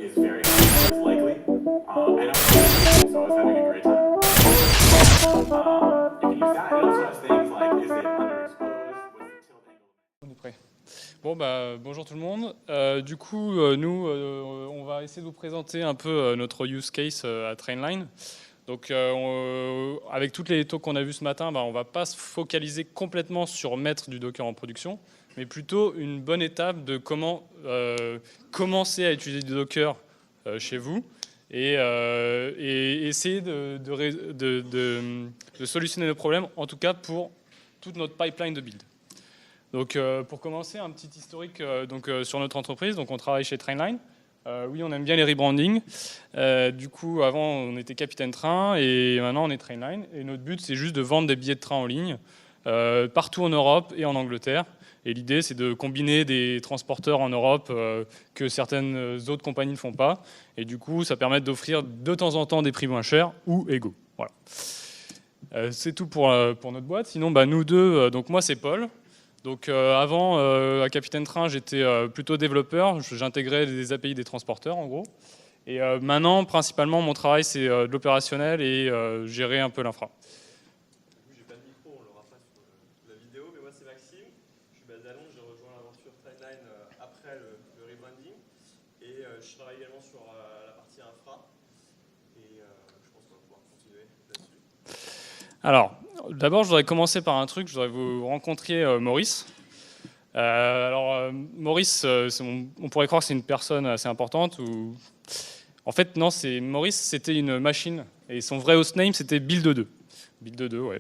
is very high, it's likely. And I was so I was having a great time. You can use that. It also has things like, is it underexposed? What's the tilt angle? On est prêt. Bon, bonjour tout le monde. Du coup, nous, on va essayer de vous présenter un peu notre use case à Trainline. Donc, avec toutes les talks qu'on a vues ce matin, on ne va pas se focaliser complètement sur mettre du Docker en production, mais plutôt une bonne étape de comment commencer à utiliser du Docker chez vous et essayer de solutionner nos problèmes, en tout cas pour toute notre pipeline de build. Donc, pour commencer, un petit historique sur notre entreprise. Donc, on travaille chez Trainline. Oui, on aime bien les rebrandings. Du coup, avant, on était Capitaine Train et maintenant, on est Trainline. Et notre but, c'est juste de vendre des billets de train en ligne partout en Europe et en Angleterre. Et l'idée, c'est de combiner des transporteurs en Europe que certaines autres compagnies ne font pas. Et du coup, ça permet d'offrir de temps en temps des prix moins chers ou égaux. Voilà. C'est tout pour notre boîte. Sinon, nous deux, donc moi, c'est Paul. Donc avant, à Capitaine Train, j'étais plutôt développeur. J'intégrais des API des transporteurs, en gros. Et maintenant, principalement, mon travail, c'est de l'opérationnel et gérer un peu l'infra. J'ai pas de micro, on l'aura pas sur la vidéo, mais moi c'est Maxime. Je suis basé à Londres, j'ai rejoint l'aventure Trainline après le rebranding. Et je travaille également sur la partie infra. Et je pense qu'on va pouvoir continuer là-dessus. Alors, d'abord, je voudrais commencer par un truc. Je voudrais vous rencontrer Maurice. Maurice, on pourrait croire que c'est une personne assez importante. En fait, non, Maurice, c'était une machine. Et son vrai hostname, c'était Build2. Build2, ouais.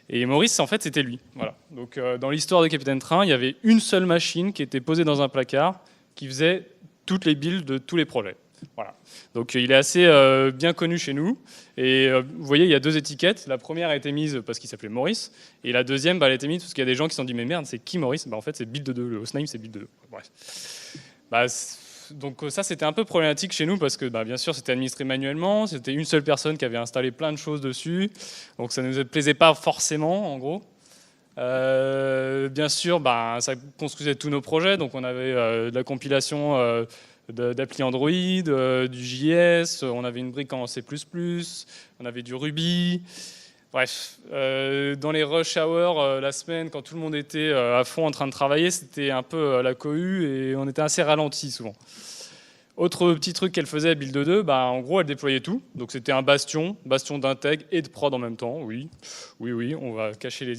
Et Maurice, en fait, c'était lui. Voilà. Donc, dans l'histoire de Capitaine Train, il y avait une seule machine qui était posée dans un placard qui faisait toutes les builds de tous les projets. Voilà. Donc il est assez bien connu chez nous. Et vous voyez, il y a deux étiquettes. La première a été mise parce qu'il s'appelait Maurice. Et la deuxième, elle a été mise parce qu'il y a des gens qui se sont dit « Mais merde, c'est qui Maurice ?» En fait, c'est Build2. Le hostname, c'est Build2. Bref. Donc ça, c'était un peu problématique chez nous parce que bien sûr, c'était administré manuellement. C'était une seule personne qui avait installé plein de choses dessus. Donc ça ne nous plaisait pas forcément, en gros. Bien sûr, ça construisait tous nos projets. Donc on avait de la compilation d'appli Android, du JS, on avait une brique en C++, on avait du Ruby. Bref, dans les rush hours, la semaine, quand tout le monde était à fond en train de travailler, c'était un peu la cohue et on était assez ralenti souvent. Autre petit truc qu'elle faisait, Build2, en gros, elle déployait tout. Donc c'était un bastion d'intègre et de prod en même temps. Oui, on va cacher les...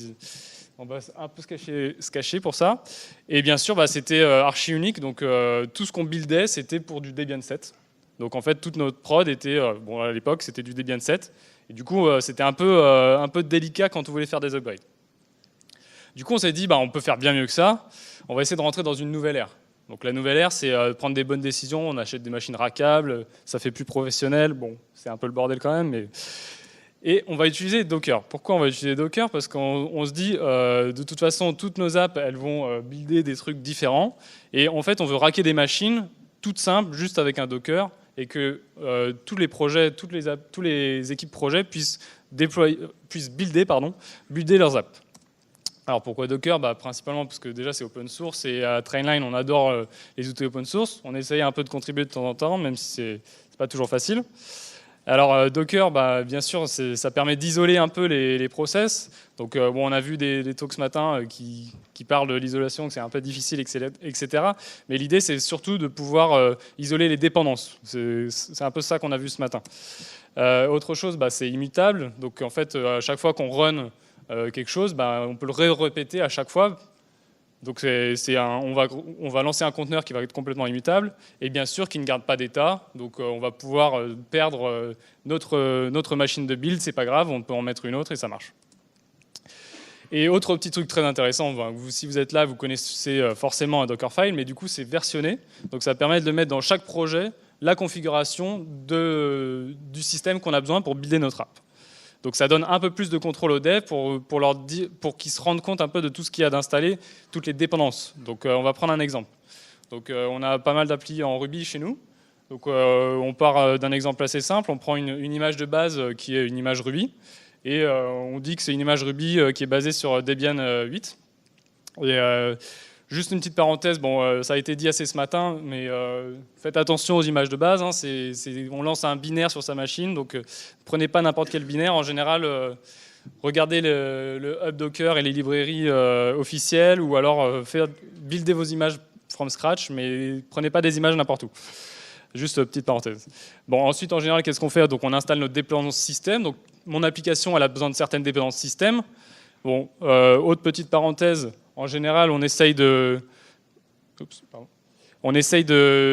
On va un peu se cacher pour ça. Et bien sûr, c'était archi unique. Donc, tout ce qu'on buildait, c'était pour du Debian 7. Donc, en fait, toute notre prod était... à l'époque, c'était du Debian 7. Et du coup, c'était un peu délicat quand on voulait faire des upgrades. Du coup, on s'est dit, on peut faire bien mieux que ça. On va essayer de rentrer dans une nouvelle ère. Donc, la nouvelle ère, c'est prendre des bonnes décisions. On achète des machines rackables. Ça fait plus professionnel. Bon, c'est un peu le bordel quand même, mais... Et on va utiliser Docker. Pourquoi on va utiliser Docker? Parce qu'on se dit, de toute façon, toutes nos apps, elles vont builder des trucs différents. Et en fait, on veut racker des machines toutes simples, juste avec un Docker, et que tous les projets, tous les équipes projets puissent builder leurs apps. Alors pourquoi Docker? Principalement parce que déjà c'est open source et à Trainline on adore les outils open source. On essaye un peu de contribuer de temps en temps, même si c'est pas toujours facile. Alors Docker, bien sûr, ça permet d'isoler un peu les process. Donc on a vu des talks ce matin qui parlent de l'isolation, que c'est un peu difficile, etc. Mais l'idée, c'est surtout de pouvoir isoler les dépendances. C'est un peu ça qu'on a vu ce matin. Autre chose, c'est immutable. Donc en fait, à chaque fois qu'on run quelque chose, on peut le répéter à chaque fois. Donc on va lancer un conteneur qui va être complètement immutable et bien sûr qui ne garde pas d'état. Donc on va pouvoir perdre notre machine de build, c'est pas grave, on peut en mettre une autre et ça marche. Et autre petit truc très intéressant, si vous êtes là, vous connaissez forcément un Dockerfile, mais du coup c'est versionné. Donc ça permet de mettre dans chaque projet la configuration du système qu'on a besoin pour builder notre app. Donc ça donne un peu plus de contrôle aux devs pour qu'ils se rendent compte un peu de tout ce qu'il y a d'installé, toutes les dépendances. Donc on va prendre un exemple. Donc on a pas mal d'applis en Ruby chez nous. Donc on part d'un exemple assez simple, on prend une image de base qui est une image Ruby et on dit que c'est une image Ruby qui est basée sur Debian 8. Et Juste une petite parenthèse, bon, ça a été dit assez ce matin, mais faites attention aux images de base. Hein, on lance un binaire sur sa machine, donc prenez pas n'importe quel binaire. En général, regardez le hub Docker et les librairies officielles, ou alors buildez vos images from scratch, mais prenez pas des images n'importe où. Juste petite parenthèse. Bon, ensuite, en général, qu'est-ce qu'on fait? Donc, on installe notre dépendance système. Donc, mon application, elle a besoin de certaines dépendances système. Bon, autre petite parenthèse. En général, on essaye de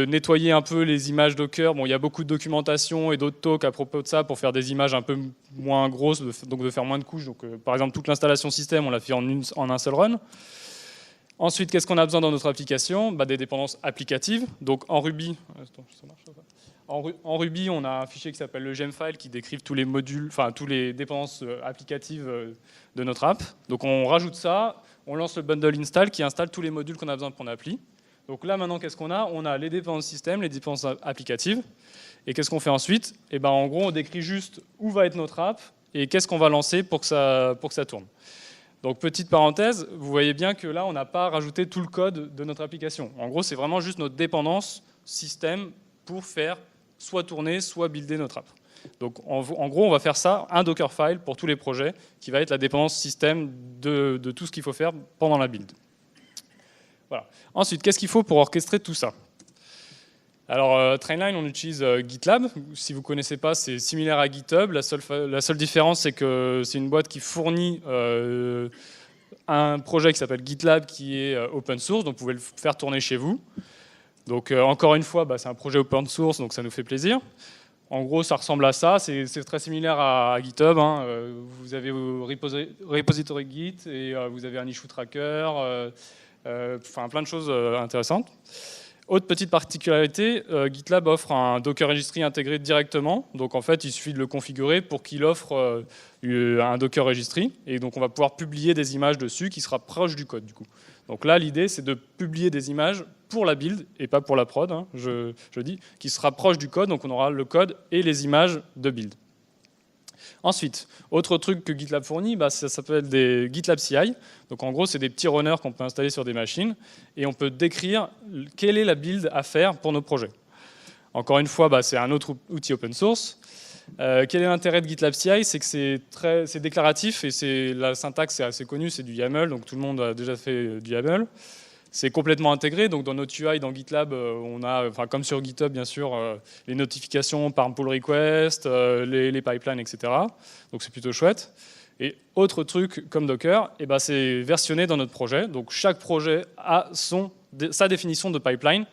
nettoyer un peu les images Docker. Bon, il y a beaucoup de documentation et d'autres talks à propos de ça pour faire des images un peu moins grosses, donc de faire moins de couches. Donc, par exemple, toute l'installation système, on l'a fait en un seul run. Ensuite, qu'est-ce qu'on a besoin dans notre application? Des dépendances applicatives. Donc en Ruby, en Ruby, on a un fichier qui s'appelle le gemfile qui décrit tous les modules, enfin tous les dépendances applicatives de notre app. Donc on rajoute ça, on lance le bundle install qui installe tous les modules qu'on a besoin pour l'appli. Donc là maintenant, qu'est-ce qu'on a? On a les dépendances système, les dépendances applicatives. Et qu'est-ce qu'on fait ensuite? En gros, on décrit juste où va être notre app et qu'est-ce qu'on va lancer pour que ça tourne. Donc, petite parenthèse, vous voyez bien que là, on n'a pas rajouté tout le code de notre application. En gros, c'est vraiment juste notre dépendance système pour faire soit tourner, soit builder notre app. Donc, en gros, on va faire ça, un Dockerfile pour tous les projets, qui va être la dépendance système de tout ce qu'il faut faire pendant la build. Voilà. Ensuite, qu'est-ce qu'il faut pour orchestrer tout ça? Alors, Trainline, on utilise GitLab. Si vous ne connaissez pas, c'est similaire à GitHub. La seule différence, c'est que c'est une boîte qui fournit un projet qui s'appelle GitLab, qui est open source, donc vous pouvez le faire tourner chez vous. Donc, encore une fois, c'est un projet open source, donc ça nous fait plaisir. En gros, ça ressemble à ça. C'est très similaire à GitHub. Hein. Vous avez vos repository Git et vous avez un issue tracker, enfin plein de choses intéressantes. Autre petite particularité, GitLab offre un Docker Registry intégré directement. Donc en fait, il suffit de le configurer pour qu'il offre un Docker Registry. Et donc on va pouvoir publier des images dessus qui sera proche du code du coup. Donc là, l'idée, c'est de publier des images pour la build et pas pour la prod, hein, je dis, qui sera proche du code. Donc on aura le code et les images de build. Ensuite, autre truc que GitLab fournit, ça s'appelle des GitLab CI. Donc en gros, c'est des petits runners qu'on peut installer sur des machines et on peut décrire quelle est la build à faire pour nos projets. Encore une fois, c'est un autre outil open source. Quel est l'intérêt de GitLab CI? C'est que c'est déclaratif et la syntaxe est assez connue, c'est du YAML, donc tout le monde a déjà fait du YAML. C'est complètement intégré, donc dans notre UI, dans GitLab, on a, comme sur GitHub bien sûr, les notifications par pull request, les pipelines, etc. Donc c'est plutôt chouette. Et autre truc comme Docker, c'est versionné dans notre projet. Donc chaque projet a sa définition de pipeline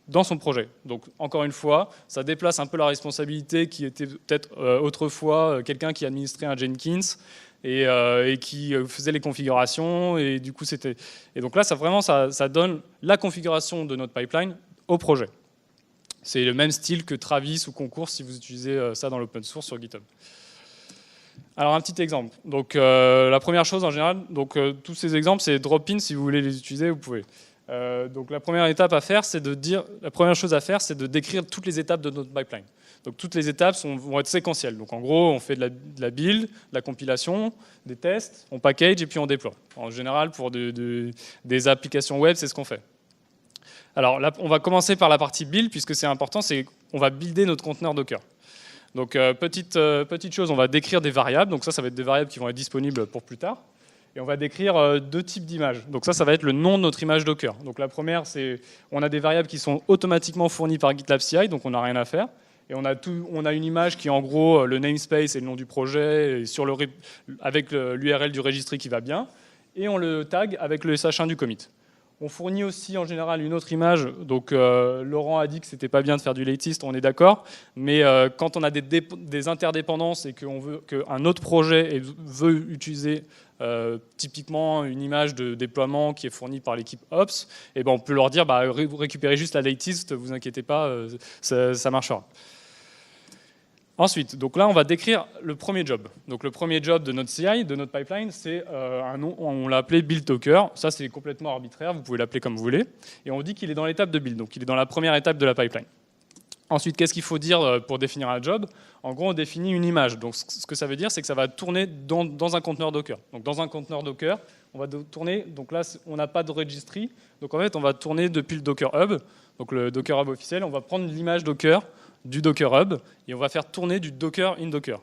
dans son projet. Donc encore une fois, ça déplace un peu la responsabilité qui était peut-être autrefois quelqu'un qui administrait un Jenkins et qui faisait les configurations, et du coup et donc là ça donne la configuration de notre pipeline au projet. C'est le même style que Travis ou Concourse si vous utilisez ça dans l'open source sur GitHub. Alors un petit exemple. Donc la première chose en général, tous ces exemples c'est drop-in, si vous voulez les utiliser vous pouvez. Donc la première chose à faire c'est de décrire toutes les étapes de notre pipeline. Donc toutes les étapes vont être séquentielles. Donc en gros, on fait de la build, de la compilation, des tests, on package et puis on déploie. En général, pour des applications web, c'est ce qu'on fait. Alors là, on va commencer par la partie build, puisque c'est important, c'est qu'on va builder notre conteneur Docker. Donc petite chose, on va décrire des variables. Donc ça va être des variables qui vont être disponibles pour plus tard. Et on va décrire deux types d'images. Donc ça va être le nom de notre image Docker. Donc la première, c'est on a des variables qui sont automatiquement fournies par GitLab CI, donc on n'a rien à faire. Et on a une image qui est en gros le namespace et le nom du projet, et avec l'URL du registry qui va bien, et on le tag avec le SH1 du commit. On fournit aussi en général une autre image, donc Laurent a dit que c'était pas bien de faire du latest, on est d'accord, mais quand on a des interdépendances et qu'on veut qu'un autre projet veut utiliser typiquement une image de déploiement qui est fournie par l'équipe Ops, on peut leur dire récupérez juste la latest, vous inquiétez pas, ça marchera. Ensuite, donc là, on va décrire le premier job. Donc le premier job de notre CI, de notre pipeline, c'est un nom, on l'a appelé build Docker. Ça, c'est complètement arbitraire, vous pouvez l'appeler comme vous voulez. Et on dit qu'il est dans l'étape de build, donc il est dans la première étape de la pipeline. Ensuite, qu'est-ce qu'il faut dire pour définir un job? En gros, on définit une image. Donc, ce que ça veut dire, c'est que ça va tourner dans un conteneur Docker. Donc, dans un conteneur Docker, on va tourner. Donc là, on n'a pas de registry. Donc, en fait, on va tourner depuis le Docker Hub. Donc, le Docker Hub officiel, on va prendre l'image Docker du Docker Hub et on va faire tourner du Docker in Docker.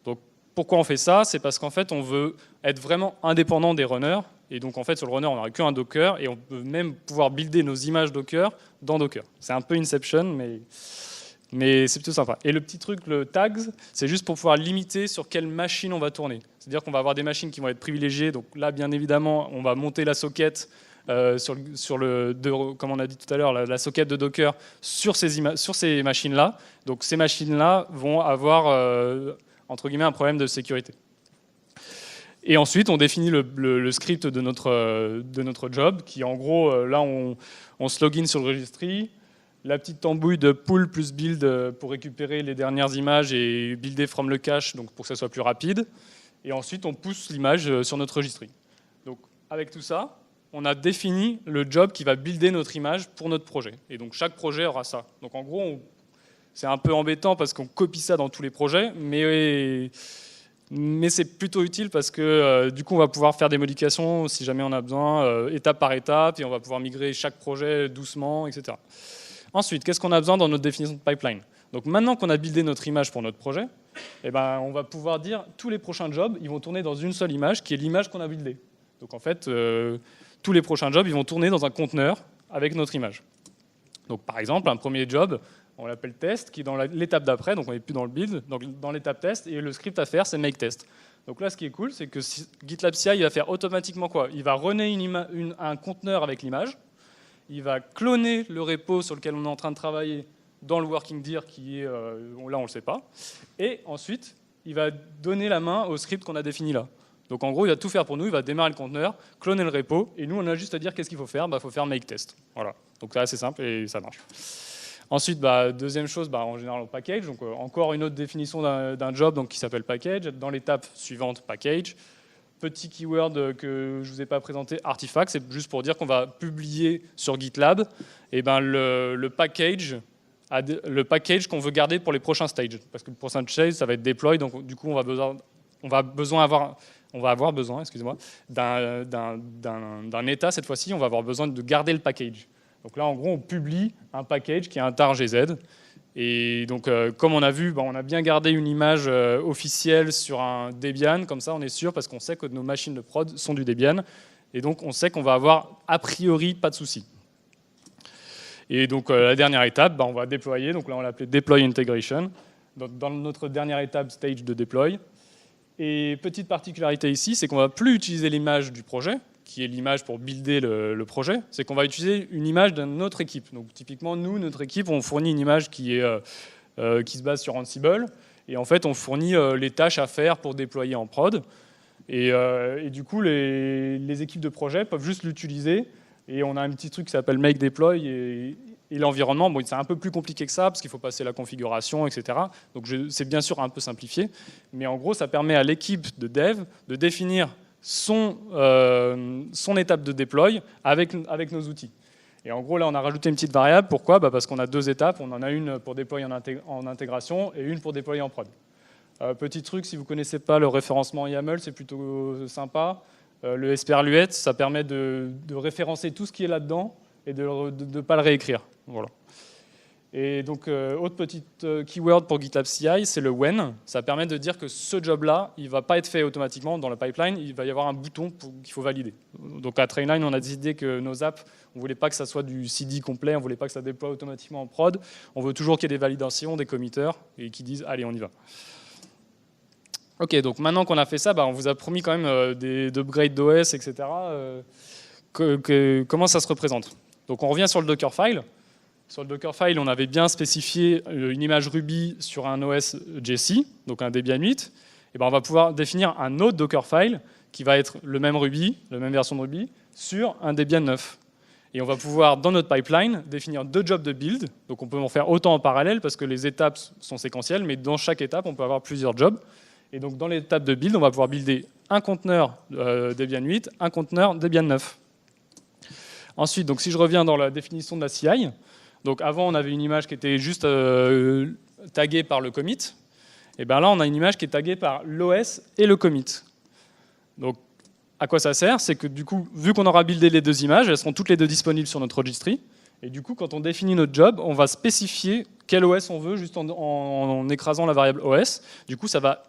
Donc, pourquoi on fait ça? C'est parce qu'en fait, on veut être vraiment indépendant des runners. Et donc, en fait, sur le runner, on n'aura qu'un Docker et on peut même pouvoir builder nos images Docker dans Docker. C'est un peu Inception, mais c'est plutôt sympa. Et le petit truc, le tags, c'est juste pour pouvoir limiter sur quelle machine on va tourner. C'est-à-dire qu'on va avoir des machines qui vont être privilégiées. Donc là, bien évidemment, on va monter la socket comme on a dit tout à l'heure, la socket de Docker sur ces machines-là. Donc ces machines-là vont avoir, entre guillemets, un problème de sécurité. Et ensuite, on définit le script de notre job, qui en gros, là, on se login sur le registry. La petite tambouille de pull plus build pour récupérer les dernières images et builder from le cache, donc pour que ça soit plus rapide. Et ensuite, on pousse l'image sur notre registry. Donc, avec tout ça, on a défini le job qui va builder notre image pour notre projet. Et donc, chaque projet aura ça. Donc, en gros, c'est un peu embêtant parce qu'on copie ça dans tous les projets, mais c'est plutôt utile parce que du coup, on va pouvoir faire des modifications si jamais on a besoin, étape par étape, et on va pouvoir migrer chaque projet doucement, etc. Ensuite, qu'est-ce qu'on a besoin dans notre définition de pipeline? Donc maintenant qu'on a buildé notre image pour notre projet, eh ben, on va pouvoir dire tous les prochains jobs, ils vont tourner dans une seule image, qui est l'image qu'on a buildée. Donc en fait, tous les prochains jobs, ils vont tourner dans un conteneur avec notre image. Donc par exemple, un premier job, on l'appelle test, qui est dans l'étape d'après, donc on n'est plus dans le build, donc dans l'étape test, et le script à faire, c'est make test. Donc là, ce qui est cool, c'est que GitLab CI, il va faire automatiquement quoi? Il va runner un conteneur avec l'image. Il va cloner le repo sur lequel on est en train de travailler dans le working dir qui est, là on ne le sait pas. Et ensuite, il va donner la main au script qu'on a défini là. Donc en gros, il va tout faire pour nous, il va démarrer le conteneur, cloner le repo, et nous on a juste à dire qu'est-ce qu'il faut faire, il faut faire make test. Voilà. Donc c'est assez simple et ça marche. Ensuite, deuxième chose, en général on package. Donc encore une autre définition d'un job donc, qui s'appelle package. Dans l'étape suivante, package. Petit keyword que je ne vous ai pas présenté, artifact, c'est juste pour dire qu'on va publier sur GitLab le package qu'on veut garder pour les prochains stages. Parce que le prochain stage, ça va être deploy, donc du coup, on va avoir besoin d'un état cette fois-ci, on va avoir besoin de garder le package. Donc là, en gros, on publie un package qui est un tar GZ. Et donc, comme on a vu, on a bien gardé une image officielle sur un Debian. Comme ça, on est sûr parce qu'on sait que nos machines de prod sont du Debian. Et donc, on sait qu'on va avoir a priori pas de soucis. Et donc, la dernière étape, on va déployer. Donc là, on l'appelait deploy integration. Dans notre dernière étape, stage de deploy. Et petite particularité ici, c'est qu'on ne va plus utiliser l'image du projet, qui est l'image pour builder le projet, c'est qu'on va utiliser une image d'une autre équipe. Donc typiquement, nous, notre équipe, on fournit une image qui se base sur Ansible, et en fait, on fournit les tâches à faire pour déployer en prod. Et du coup, les équipes de projet peuvent juste l'utiliser, et on a un petit truc qui s'appelle make deploy, et l'environnement, c'est un peu plus compliqué que ça, parce qu'il faut passer la configuration, etc. Donc c'est bien sûr un peu simplifié, mais en gros, ça permet à l'équipe de dev de définir son étape de deploy avec nos outils. Et en gros, là, on a rajouté une petite variable. Pourquoi? Parce qu'on a deux étapes. On en a une pour déployer en intégration et une pour déployer en prod. Petit truc, si vous ne connaissez pas le référencement YAML, c'est plutôt sympa. Le SPRLuet, ça permet de référencer tout ce qui est là-dedans et de ne pas le réécrire. Voilà. Et donc, autre petite keyword pour GitLab CI, c'est le when. Ça permet de dire que ce job-là, il ne va pas être fait automatiquement dans le pipeline, il va y avoir un bouton qu'il faut valider. Donc à Trainline, on a décidé que nos apps, on ne voulait pas que ça soit du CD complet, on ne voulait pas que ça déploie automatiquement en prod. On veut toujours qu'il y ait des validations, des committers, et qui disent « allez, on y va ». Ok, donc maintenant qu'on a fait ça, on vous a promis quand même des upgrades d'OS, etc. Comment ça se représente? Donc on revient sur le Dockerfile. Sur le Dockerfile, on avait bien spécifié une image Ruby sur un OS Jessie, donc un Debian 8. Et on va pouvoir définir un autre Dockerfile qui va être le même Ruby, la même version de Ruby, sur un Debian 9. Et on va pouvoir, dans notre pipeline, définir deux jobs de build. Donc on peut en faire autant en parallèle parce que les étapes sont séquentielles, mais dans chaque étape, on peut avoir plusieurs jobs. Et donc dans l'étape de build, on va pouvoir builder un conteneur Debian 8, un conteneur Debian 9. Ensuite, donc si je reviens dans la définition de la CI, Donc avant, on avait une image qui était juste taguée par le commit. Et bien là, on a une image qui est taguée par l'OS et le commit. Donc, à quoi ça sert? C'est que du coup, vu qu'on aura buildé les deux images, elles seront toutes les deux disponibles sur notre registry. Et du coup, quand on définit notre job, on va spécifier quel OS on veut juste en écrasant la variable OS. Du coup, ça va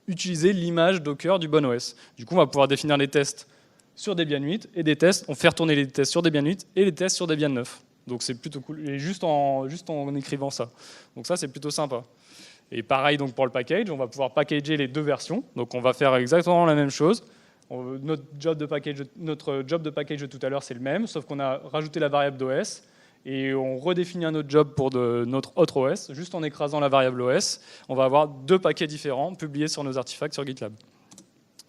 utiliser l'image Docker du bon OS. Du coup, on va pouvoir définir les tests sur Debian 8 et des tests, on fait retourner les tests sur Debian 8 et les tests sur Debian 9. Donc c'est plutôt cool, et juste en écrivant ça. Donc ça, c'est plutôt sympa. Et pareil donc pour le package, on va pouvoir packager les deux versions. Donc on va faire exactement la même chose. Notre job de package de tout à l'heure, c'est le même, sauf qu'on a rajouté la variable d'OS et on redéfinit un autre job pour notre autre OS, juste en écrasant la variable OS. On va avoir deux paquets différents publiés sur nos artefacts sur GitLab.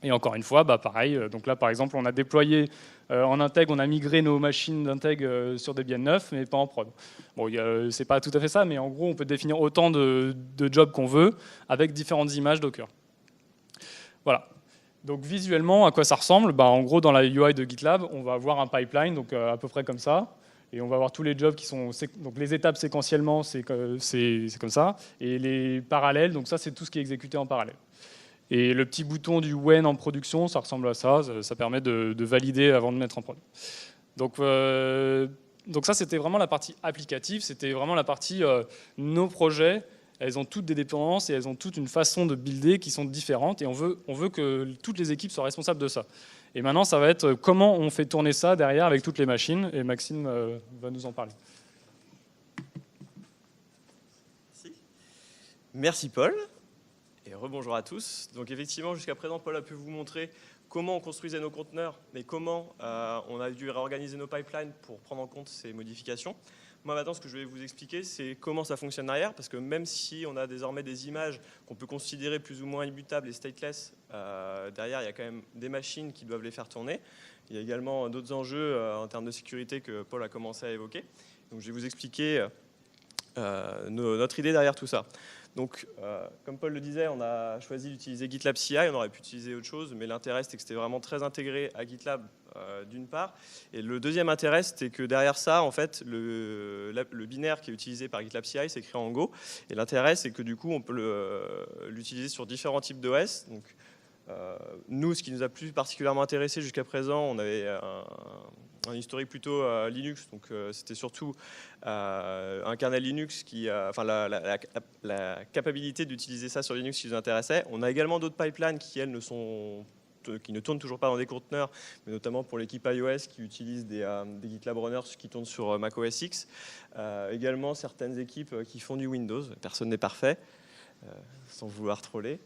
Et encore une fois, pareil, donc là par exemple, on a déployé en intègre, on a migré nos machines d'intègre sur Debian 9, mais pas en prod. Bon, c'est pas tout à fait ça, mais en gros, on peut définir autant de jobs qu'on veut avec différentes images Docker. Voilà. Donc visuellement, à quoi ça ressemble? En gros, dans la UI de GitLab, on va avoir un pipeline, donc à peu près comme ça. Et on va avoir tous les jobs qui sont... Donc les étapes séquentiellement, c'est comme ça. Et les parallèles, donc ça, c'est tout ce qui est exécuté en parallèle. Et le petit bouton du when en production, ça ressemble à ça. Ça permet de valider avant de mettre en prod. Donc ça, c'était vraiment la partie applicative. C'était vraiment la partie nos projets. Elles ont toutes des dépendances et elles ont toutes une façon de builder qui sont différentes. Et on veut que toutes les équipes soient responsables de ça. Et maintenant, ça va être comment on fait tourner ça derrière avec toutes les machines. Et Maxime va nous en parler. Merci Paul. Et rebonjour à tous. Donc effectivement, jusqu'à présent, Paul a pu vous montrer comment on construisait nos conteneurs, mais comment on a dû réorganiser nos pipelines pour prendre en compte ces modifications. Moi maintenant, ce que je vais vous expliquer, c'est comment ça fonctionne derrière, parce que même si on a désormais des images qu'on peut considérer plus ou moins immutables et stateless, derrière, il y a quand même des machines qui doivent les faire tourner. Il y a également d'autres enjeux en termes de sécurité que Paul a commencé à évoquer. Donc je vais vous expliquer notre idée derrière tout ça. Donc, comme Paul le disait, on a choisi d'utiliser GitLab CI, on aurait pu utiliser autre chose, mais l'intérêt, c'était que c'était vraiment très intégré à GitLab, d'une part. Et le deuxième intérêt, c'était que derrière ça, en fait, le binaire qui est utilisé par GitLab CI, c'est écrit en Go. Et l'intérêt, c'est que du coup, on peut l'utiliser sur différents types d'OS. Donc, nous, ce qui nous a plus particulièrement intéressé jusqu'à présent, on avait un historique plutôt Linux, donc c'était surtout un kernel Linux la capacité d'utiliser ça sur Linux qui nous intéressait. On a également d'autres pipelines qui, elles, qui ne tournent toujours pas dans des conteneurs, mais notamment pour l'équipe iOS qui utilise des GitLab Runners qui tournent sur Mac OS X. Également certaines équipes qui font du Windows. Personne n'est parfait, sans vouloir troller.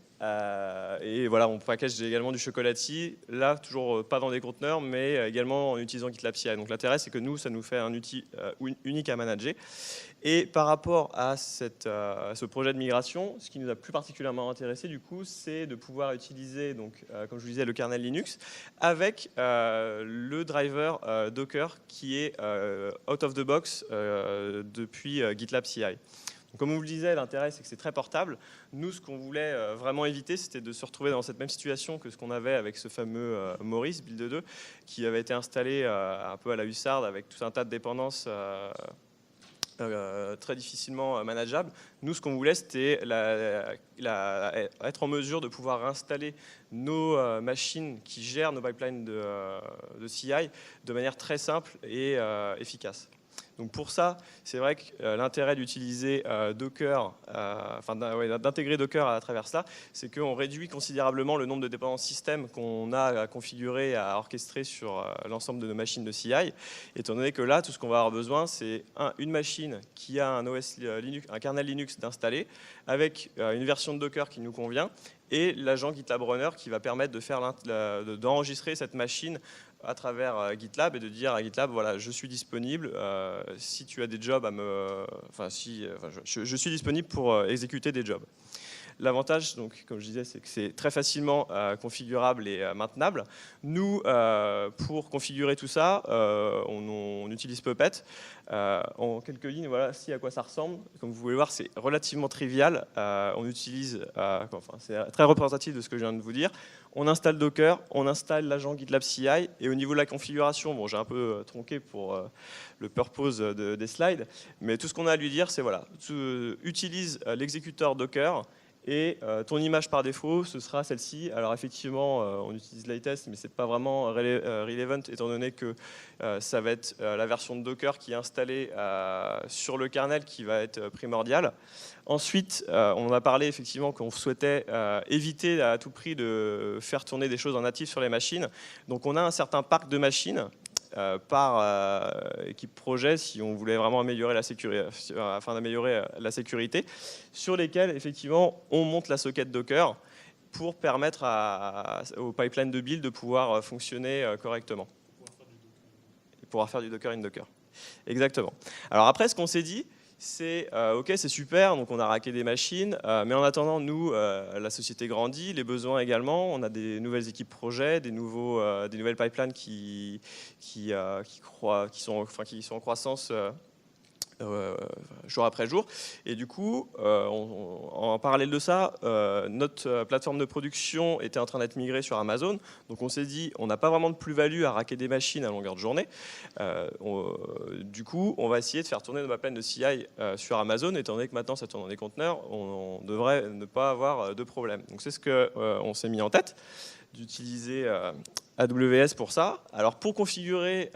Et voilà, on package également du chocolatier, là toujours pas dans des conteneurs, mais également en utilisant GitLab CI. Donc l'intérêt, c'est que nous, ça nous fait un outil unique à manager. Et par rapport à ce projet de migration, ce qui nous a plus particulièrement intéressé, du coup, c'est de pouvoir utiliser, donc, comme je vous disais, le kernel Linux avec le driver Docker qui est out of the box depuis GitLab CI. Donc, comme on vous le disait, l'intérêt, c'est que c'est très portable. Nous, ce qu'on voulait vraiment éviter, c'était de se retrouver dans cette même situation que ce qu'on avait avec ce fameux Maurice, Build 2, qui avait été installé un peu à la hussarde avec tout un tas de dépendances très difficilement manageables. Nous, ce qu'on voulait, c'était être en mesure de pouvoir installer nos machines qui gèrent nos pipelines de CI de manière très simple et efficace. Donc pour ça, c'est vrai que l'intérêt d'utiliser Docker, d'intégrer Docker à travers cela, c'est qu'on réduit considérablement le nombre de dépendances système qu'on a à configurer, à orchestrer sur l'ensemble de nos machines de CI, étant donné que là, tout ce qu'on va avoir besoin, c'est une machine qui a un OS Linux, un kernel Linux d'installer, avec une version de Docker qui nous convient, et l'agent GitLab Runner qui va permettre d'enregistrer cette machine à travers GitLab et de dire à GitLab, voilà, je suis disponible, si tu as des jobs à me... je suis disponible pour exécuter des jobs. L'avantage, donc, comme je disais, c'est que c'est très facilement configurable et maintenable. Nous, pour configurer tout ça, on utilise Puppet. En quelques lignes, voilà à quoi ça ressemble. Comme vous pouvez voir, c'est relativement trivial. On utilise, c'est très représentatif de ce que je viens de vous dire. On installe Docker, on installe l'agent GitLab CI, et au niveau de la configuration, bon, j'ai un peu tronqué pour le purpose des slides, mais tout ce qu'on a à lui dire, c'est voilà, utilise l'exécuteur Docker, et ton image par défaut, ce sera celle-ci. Alors effectivement, on utilise Latest, mais c'est pas vraiment relevant, étant donné que ça va être la version de Docker qui est installée sur le kernel qui va être primordiale. Ensuite, on a parlé effectivement qu'on souhaitait éviter à tout prix de faire tourner des choses en natif sur les machines. Donc on a un certain parc de machines par équipe projet, si on voulait vraiment améliorer la sécurité, afin d'améliorer la sécurité, sur lesquels effectivement on monte la socket Docker pour permettre au pipeline de build de pouvoir fonctionner correctement. Et pouvoir faire du Docker in Docker. Exactement. Alors après, ce qu'on s'est dit, c'est ok, c'est super, donc on a racké des machines, mais en attendant, nous, la société grandit, les besoins également, on a des nouvelles équipes projets, des nouvelles pipelines qui sont en croissance jour après jour. Et du coup, en parallèle de ça, notre plateforme de production était en train d'être migrée sur Amazon. Donc on s'est dit, on n'a pas vraiment de plus-value à racker des machines à longueur de journée. Du coup, on va essayer de faire tourner nos pipelines de CI sur Amazon. Étant donné que maintenant ça tourne dans des conteneurs, on devrait ne pas avoir de problème. Donc c'est ce qu'on s'est mis en tête, d'utiliser AWS pour ça. Alors pour configurer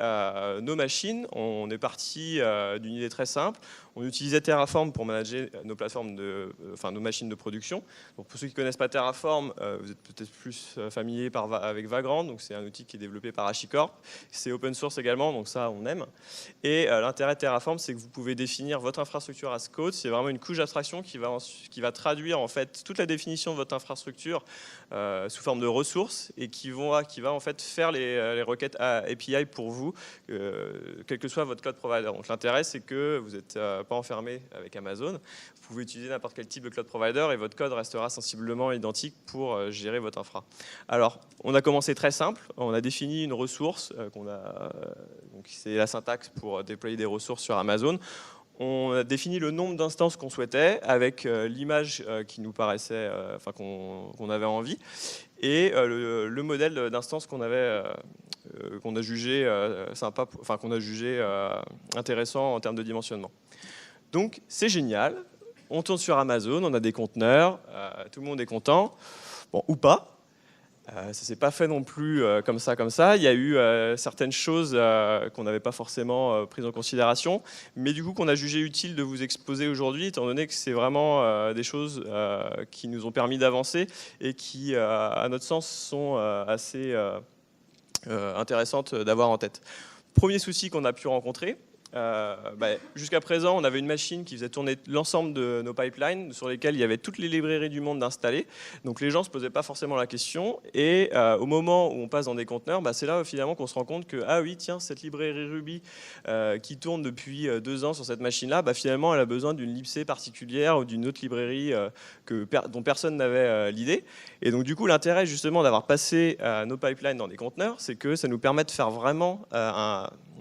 nos machines, on est parti d'une idée très simple. On utilisait Terraform pour manager nos plateformes nos machines de production. Donc pour ceux qui ne connaissent pas Terraform, vous êtes peut-être plus familier avec Vagrant. Donc c'est un outil qui est développé par HashiCorp. C'est open source également, donc ça on aime. Et l'intérêt de Terraform, c'est que vous pouvez définir votre infrastructure as code. C'est vraiment une couche d'abstraction qui va traduire en fait toute la définition de votre infrastructure sous forme de ressources et qui va en fait faire les requêtes API pour vous, quel que soit votre cloud provider. Donc l'intérêt, c'est que vous n'êtes pas enfermé avec Amazon. Vous pouvez utiliser n'importe quel type de cloud provider et votre code restera sensiblement identique pour gérer votre infra. Alors, on a commencé très simple. On a défini une ressource donc c'est la syntaxe pour déployer des ressources sur Amazon. On a défini le nombre d'instances qu'on souhaitait avec l'image qui nous paraissait, qu'on avait envie, et le modèle d'instance qu'on a jugé sympa, qu'on a jugé intéressant en termes de dimensionnement. Donc c'est génial. On tourne sur Amazon, on a des conteneurs, tout le monde est content, bon ou pas. Ça ne s'est pas fait non plus comme ça. Il y a eu certaines choses qu'on n'avait pas forcément prises en considération, mais du coup qu'on a jugé utile de vous exposer aujourd'hui, étant donné que c'est vraiment des choses qui nous ont permis d'avancer et qui, à notre sens, sont assez intéressantes d'avoir en tête. Premier souci qu'on a pu rencontrer, jusqu'à présent, on avait une machine qui faisait tourner l'ensemble de nos pipelines sur lesquels il y avait toutes les librairies du monde installées. Donc les gens ne se posaient pas forcément la question. Et au moment où on passe dans des conteneurs, c'est là finalement qu'on se rend compte que, ah oui, tiens, cette librairie Ruby qui tourne depuis 2 ans sur cette machine-là, finalement, elle a besoin d'une libc particulière ou d'une autre librairie dont personne n'avait l'idée. Et donc du coup, l'intérêt justement d'avoir passé nos pipelines dans des conteneurs, c'est que ça nous permet de faire vraiment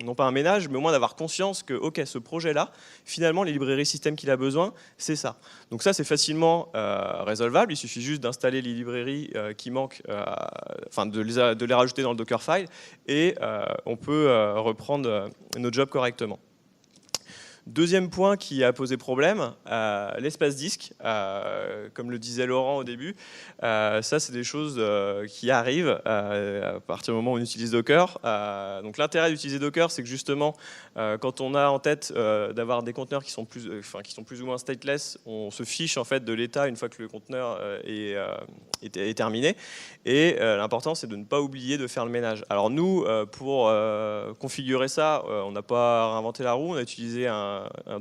non pas un ménage, mais au moins d'avoir conscience que, ok, ce projet-là, finalement, les librairies système qu'il a besoin, c'est ça. Donc ça, c'est facilement résolvable. Il suffit juste d'installer les librairies qui manquent, de les rajouter dans le Dockerfile, et on peut reprendre nos jobs correctement. Deuxième point qui a posé problème, l'espace disque, comme le disait Laurent au début, ça c'est des choses qui arrivent à partir du moment où on utilise Docker. Donc l'intérêt d'utiliser Docker, c'est que justement, quand on a en tête d'avoir des conteneurs qui sont plus ou moins stateless, on se fiche en fait de l'état une fois que le conteneur est terminé. Et l'important, c'est de ne pas oublier de faire le ménage. Alors nous, pour configurer ça, on n'a pas réinventé la roue, on a utilisé un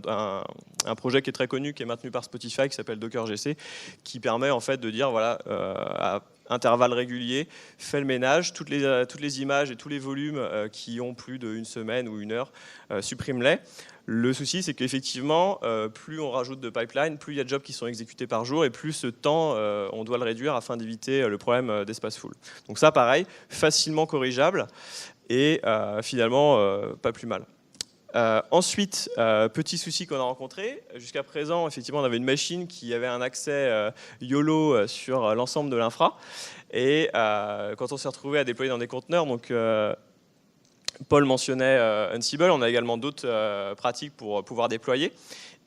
un projet qui est très connu, qui est maintenu par Spotify, qui s'appelle Docker GC, qui permet en fait de dire, voilà, à intervalles réguliers, fais le ménage, toutes les images et tous les volumes qui ont plus d'une semaine ou une heure, supprime-les. Le souci, c'est qu'effectivement, plus on rajoute de pipeline, plus il y a de jobs qui sont exécutés par jour, et plus ce temps, on doit le réduire afin d'éviter le problème d'espace full. Donc ça, pareil, facilement corrigeable, et finalement, pas plus mal. Ensuite, petit souci qu'on a rencontré. Jusqu'à présent, effectivement, on avait une machine qui avait un accès YOLO sur l'ensemble de l'infra. Et quand on s'est retrouvé à déployer dans des conteneurs, donc Paul mentionnait Ansible, on a également d'autres pratiques pour pouvoir déployer.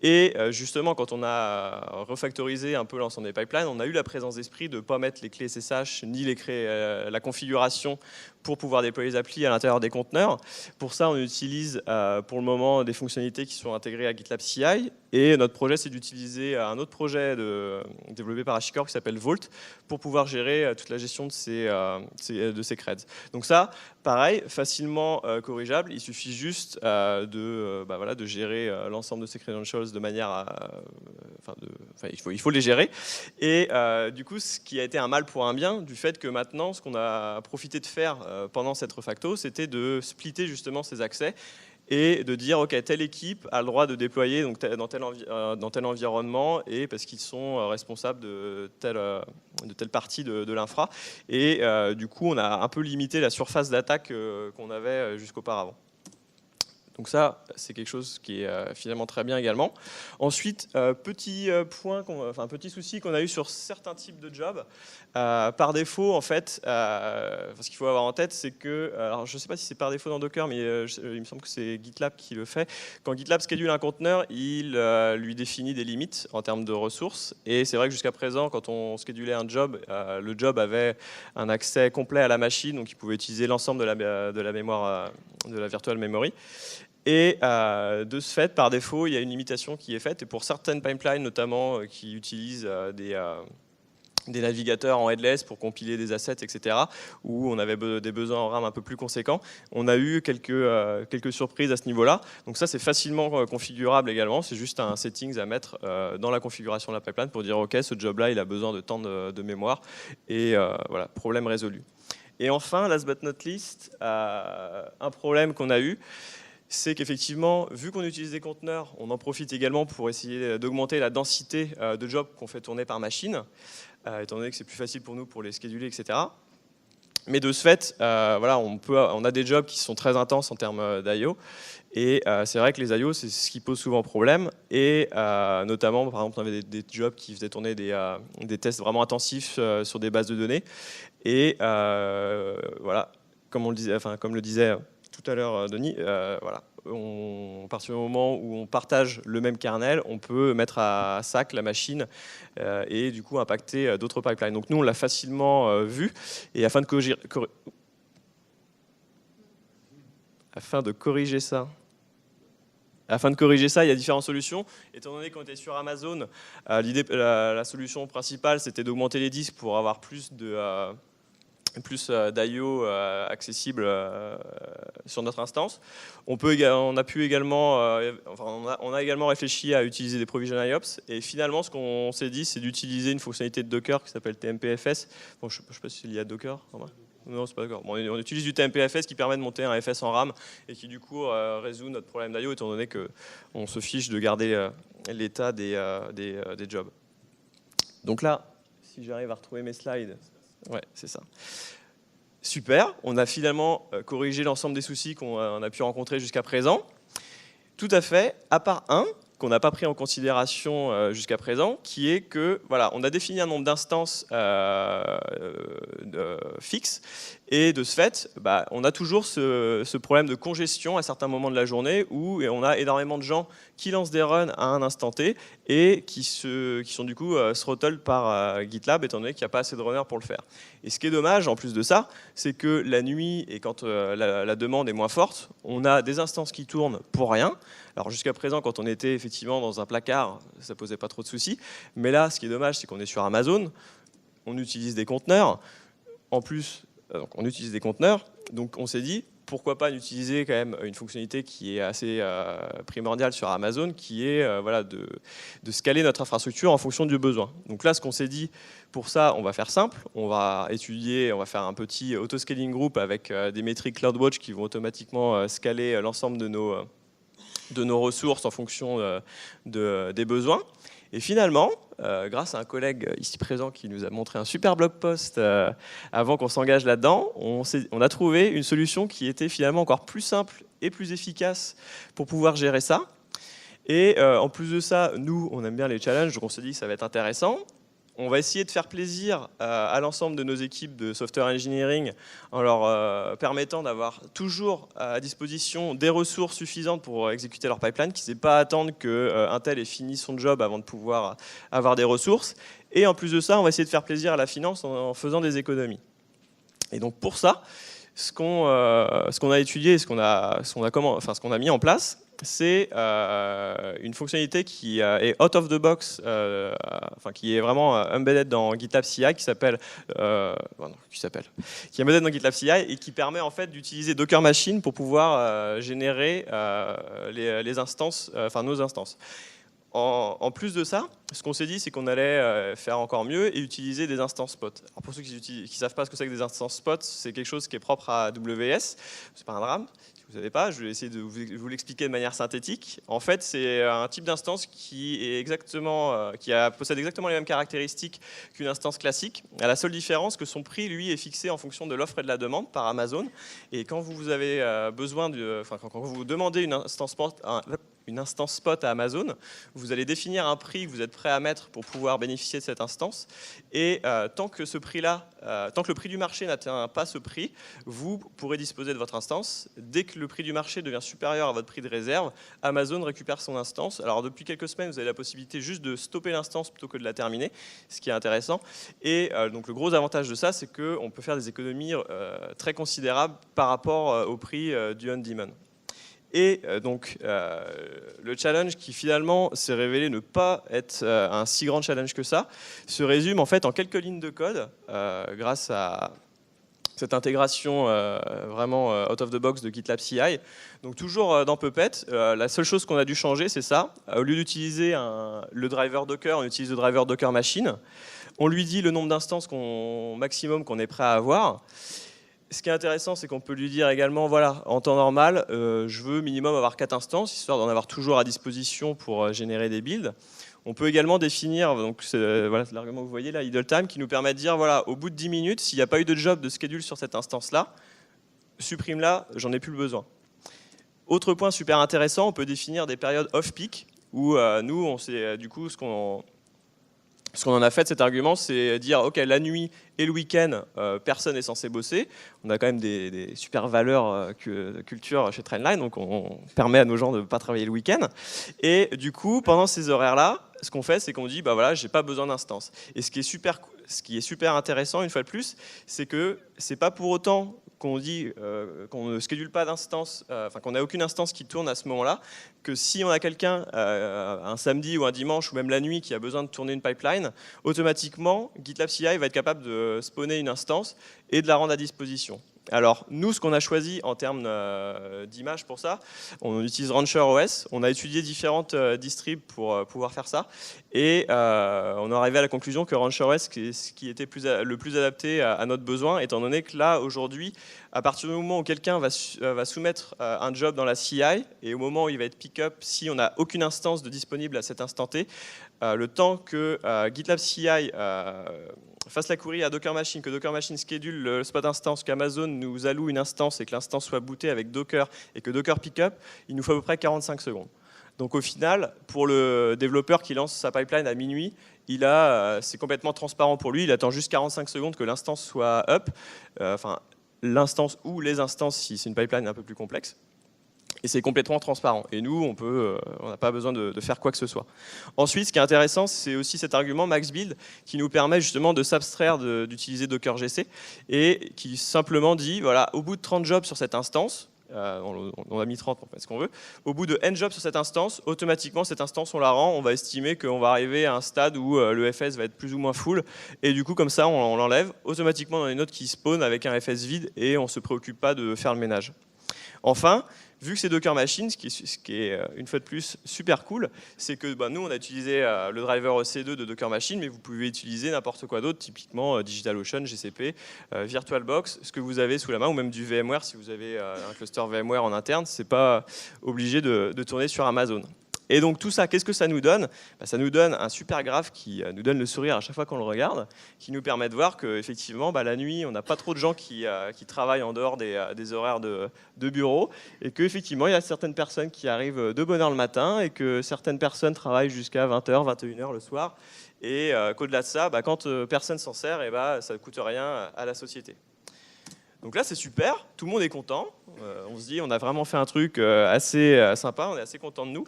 Et justement, quand on a refactorisé un peu l'ensemble des pipelines, on a eu la présence d'esprit de ne pas mettre les clés SSH ni la configuration pour pouvoir déployer les applis à l'intérieur des conteneurs. Pour ça, on utilise pour le moment des fonctionnalités qui sont intégrées à GitLab CI. Et notre projet, c'est d'utiliser un autre projet développé par HashiCorp qui s'appelle Vault pour pouvoir gérer toute la gestion de ces creds. Donc ça, pareil, facilement corrigeable. Il suffit juste de gérer l'ensemble de ces credentials de manière il faut les gérer. Et du coup, ce qui a été un mal pour un bien, du fait que maintenant, ce qu'on a profité de faire pendant cette refacto, c'était de splitter justement ces accès et de dire, OK, telle équipe a le droit de déployer donc, dans tel environnement, et parce qu'ils sont responsables de telle partie de l'infra. Et du coup, on a un peu limité la surface d'attaque qu'on avait jusqu'auparavant. Donc ça, c'est quelque chose qui est finalement très bien également. Ensuite, petit souci qu'on a eu sur certains types de jobs. Par défaut, en fait, ce qu'il faut avoir en tête, c'est que, alors je ne sais pas si c'est par défaut dans Docker, mais il me semble que c'est GitLab qui le fait. Quand GitLab schedule un conteneur, il lui définit des limites en termes de ressources. Et c'est vrai que jusqu'à présent, quand on schedulait un job, le job avait un accès complet à la machine, donc il pouvait utiliser l'ensemble de la mémoire, de la virtual memory. Et de ce fait, par défaut, il y a une limitation qui est faite. Et pour certaines pipelines, notamment, qui utilisent des navigateurs en headless pour compiler des assets, etc., où on avait des besoins en RAM un peu plus conséquents, on a eu quelques surprises à ce niveau-là. Donc ça, c'est facilement configurable également. C'est juste un settings à mettre dans la configuration de la pipeline pour dire, OK, ce job-là, il a besoin de tant de mémoire. Et voilà, problème résolu. Et enfin, last but not least, un problème qu'on a eu, c'est qu'effectivement, vu qu'on utilise des conteneurs, on en profite également pour essayer d'augmenter la densité de jobs qu'on fait tourner par machine, étant donné que c'est plus facile pour nous pour les scheduler, etc. Mais de ce fait, on a des jobs qui sont très intenses en termes d'IO, et c'est vrai que les IO, c'est ce qui pose souvent problème, et notamment, par exemple, on avait des jobs qui faisaient tourner des tests vraiment intensifs sur des bases de données, et voilà, comme le disait tout à l'heure, Denis, à partir du moment où on partage le même kernel, on peut mettre à sac la machine et du coup impacter d'autres pipelines. Donc nous, on l'a facilement vu, et afin de corriger ça, il y a différentes solutions. Étant donné qu'on était sur Amazon, la solution principale, c'était d'augmenter les disques pour avoir plus d'IO accessible sur notre instance. On a également réfléchi à utiliser des provision IOPS, et finalement ce qu'on s'est dit, c'est d'utiliser une fonctionnalité de Docker qui s'appelle TMPFS. Bon, je ne sais pas si c'est lié à Docker. Non, c'est pas Docker. Bon, on utilise du TMPFS qui permet de monter un FS en RAM et qui du coup résout notre problème d'IO, étant donné qu'on se fiche de garder l'état des jobs. Donc là, si j'arrive à retrouver mes slides. Ouais, c'est ça. Super, on a finalement corrigé l'ensemble des soucis qu'on a pu rencontrer jusqu'à présent. Tout à fait, à part un qu'on n'a pas pris en considération jusqu'à présent, qui est que, voilà, on a défini un nombre d'instances fixes, et de ce fait, on a toujours ce problème de congestion à certains moments de la journée où on a énormément de gens qui lancent des runs à un instant T et qui sont du coup throttled par GitLab, étant donné qu'il n'y a pas assez de runners pour le faire. Et ce qui est dommage, en plus de ça, c'est que la nuit et quand la demande est moins forte, on a des instances qui tournent pour rien. Alors jusqu'à présent, quand on était effectivement dans un placard, ça posait pas trop de soucis. Mais là, ce qui est dommage, c'est qu'on est sur Amazon, on utilise des conteneurs. En plus, on utilise des conteneurs. Donc on s'est dit, pourquoi pas utiliser quand même une fonctionnalité qui est assez primordiale sur Amazon, qui est voilà, de scaler notre infrastructure en fonction du besoin. Donc là, ce qu'on s'est dit, pour ça, on va faire simple. On va faire un petit auto-scaling group avec des métriques CloudWatch qui vont automatiquement scaler l'ensemble de nos ressources en fonction des besoins. Et finalement, grâce à un collègue ici présent qui nous a montré un super blog post avant qu'on s'engage là-dedans, on a trouvé une solution qui était finalement encore plus simple et plus efficace pour pouvoir gérer ça. Et en plus de ça, nous, on aime bien les challenges, donc on s'est dit que ça va être intéressant. On va essayer de faire plaisir à l'ensemble de nos équipes de software engineering en leur permettant d'avoir toujours à disposition des ressources suffisantes pour exécuter leur pipeline, qu'ils n'aient pas à attendre qu'un tel ait fini son job avant de pouvoir avoir des ressources. Et en plus de ça, on va essayer de faire plaisir à la finance en faisant des économies. Et donc pour ça, ce qu'on a étudié, ce qu'on a mis en place, c'est une fonctionnalité qui est out of the box, qui est vraiment embedded dans GitLab CI, qui est embedded dans GitLab CI et qui permet en fait d'utiliser Docker Machine pour pouvoir générer les instances, nos instances. En plus de ça, ce qu'on s'est dit, c'est qu'on allait faire encore mieux et utiliser des instances spot. Alors pour ceux qui ne savent pas ce que c'est que des instances spot, c'est quelque chose qui est propre à AWS. C'est pas un drame. Si vous ne savez pas, je vais essayer de vous l'expliquer de manière synthétique. En fait, c'est un type d'instance qui possède exactement les mêmes caractéristiques qu'une instance classique, à la seule différence que son prix, lui, est fixé en fonction de l'offre et de la demande par Amazon. Et quand vous avez quand vous demandez une instance spot à Amazon, vous allez définir un prix que vous êtes prêt à mettre pour pouvoir bénéficier de cette instance. Et tant que le prix du marché n'atteint pas ce prix, vous pourrez disposer de votre instance. Dès que le prix du marché devient supérieur à votre prix de réserve, Amazon récupère son instance. Alors depuis quelques semaines, vous avez la possibilité juste de stopper l'instance plutôt que de la terminer, ce qui est intéressant. Et donc le gros avantage de ça, c'est qu'on peut faire des économies très considérables par rapport au prix du on-demand. Et donc, le challenge qui finalement s'est révélé ne pas être un si grand challenge que ça, se résume en fait en quelques lignes de code grâce à cette intégration vraiment out of the box de GitLab CI. Donc toujours dans Puppet, la seule chose qu'on a dû changer, c'est ça. Au lieu d'utiliser le driver Docker, on utilise le driver Docker Machine. On lui dit le nombre d'instances maximum qu'on est prêt à avoir. Ce qui est intéressant, c'est qu'on peut lui dire également, voilà, en temps normal, je veux minimum avoir 4 instances, histoire d'en avoir toujours à disposition pour générer des builds. On peut également définir, donc c'est l'argument que vous voyez là, idle time, qui nous permet de dire, voilà, au bout de 10 minutes, s'il n'y a pas eu de job de schedule sur cette instance-là, supprime-la, j'en ai plus le besoin. Autre point super intéressant, on peut définir des périodes off-peak, où nous, on sait du coup ce qu'on en a fait de cet argument, c'est dire, ok, la nuit et le week-end, personne n'est censé bosser. On a quand même des super valeurs culture chez Trendline, donc on permet à nos gens de ne pas travailler le week-end. Et du coup, pendant ces horaires-là, ce qu'on fait, c'est qu'on dit, bah voilà, j'ai pas besoin d'instance. Et ce qui est super intéressant, une fois de plus, c'est que c'est pas pour autant qu'on dit qu'on ne schedule pas d'instance, qu'on n'a aucune instance qui tourne à ce moment-là, que si on a quelqu'un un samedi ou un dimanche ou même la nuit qui a besoin de tourner une pipeline, automatiquement GitLab CI va être capable de spawner une instance et de la rendre à disposition. Alors nous, ce qu'on a choisi en termes d'image pour ça, on utilise Rancher OS. On a étudié différentes distribs pour pouvoir faire ça et on est arrivé à la conclusion que Rancher OS ce qui était le plus adapté à notre besoin, étant donné que là aujourd'hui, à partir du moment où quelqu'un va soumettre un job dans la CI et au moment où il va être pick-up, si on n'a aucune instance de disponible à cet instant T, le temps que GitLab CI fasse la query à Docker Machine, que Docker Machine schedule le spot instance, qu'Amazon nous alloue une instance et que l'instance soit bootée avec Docker et que Docker pick-up, il nous faut à peu près 45 secondes. Donc au final, pour le développeur qui lance sa pipeline à minuit, c'est complètement transparent pour lui, il attend juste 45 secondes que l'instance soit up, l'instance ou les instances si c'est une pipeline un peu plus complexe. Et c'est complètement transparent. Et nous, on n'a pas besoin de faire quoi que ce soit. Ensuite, ce qui est intéressant, c'est aussi cet argument MaxBuild qui nous permet justement de s'abstraire d'utiliser Docker GC et qui simplement dit, voilà, au bout de 30 jobs sur cette instance, on a mis 30 pour faire ce qu'on veut, au bout de N jobs sur cette instance, automatiquement, cette instance, on la rend, on va estimer qu'on va arriver à un stade où le FS va être plus ou moins full. Et du coup, comme ça, on l'enlève. Automatiquement, on a une autre qui spawn avec un FS vide et on ne se préoccupe pas de faire le ménage. Enfin, vu que c'est Docker Machine, ce qui est une fois de plus super cool, c'est que nous, on a utilisé le driver EC2 de Docker Machine, mais vous pouvez utiliser n'importe quoi d'autre, typiquement DigitalOcean, GCP, VirtualBox, ce que vous avez sous la main, ou même du VMware si vous avez un cluster VMware en interne. C'est pas obligé de tourner sur Amazon. Et donc tout ça, qu'est-ce que ça nous donne? Ça nous donne un super graphe qui nous donne le sourire à chaque fois qu'on le regarde, qui nous permet de voir qu'effectivement, la nuit, on n'a pas trop de gens qui travaillent en dehors des horaires de bureau, et qu'effectivement, il y a certaines personnes qui arrivent de bonne heure le matin, et que certaines personnes travaillent jusqu'à 20h, 21h le soir, et qu'au-delà de ça, quand personne s'en sert, ça ne coûte rien à la société. Donc là, c'est super, tout le monde est content. On se dit, on a vraiment fait un truc assez sympa, on est assez content de nous.